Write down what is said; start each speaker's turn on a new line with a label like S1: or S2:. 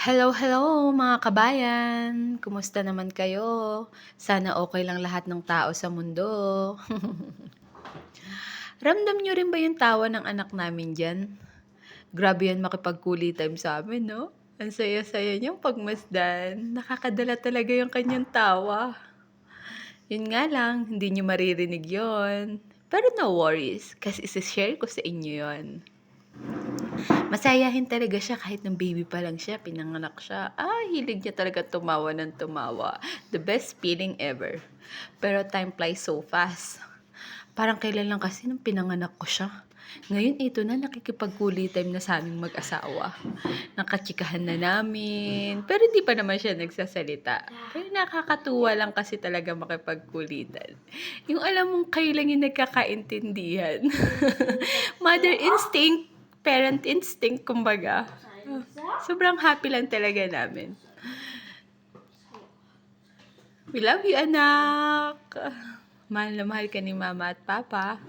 S1: Hello, hello mga kabayan! Kumusta naman kayo? Sana okay lang lahat ng tao sa mundo. Ramdam niyo rin ba yung tawa ng anak namin diyan? Grabe yan makipag-QLY time sa'min 'no? Ang saya-saya niyang pagmasdan, nakakadala talaga yung kanyang tawa. Yun nga lang, hindi niyo maririnig yon. Pero no worries, kasi ise-share ko sa inyo yon. Masayahin talaga siya kahit nung baby pa lang siya, pinanganak siya. Hilig niya talaga tumawa ng tumawa. The best feeling ever. Pero time flies so fast. Parang kailan lang kasi nung pinanganak ko siya. Ngayon, ito na, nakikipag-QLY time na sa aming mag-asawa. Nakachikahan na namin. Pero hindi pa naman siya nagsasalita. Pero nakakatuwa lang kasi talaga makipag-kulitan. Yung alam mong kayo lang yung nagkakaintindihan. Mother instinct, parent instinct, kumbaga. Sobrang happy lang talaga namin. We love you, anak! Mahal na mahal ka ni Mama at Papa.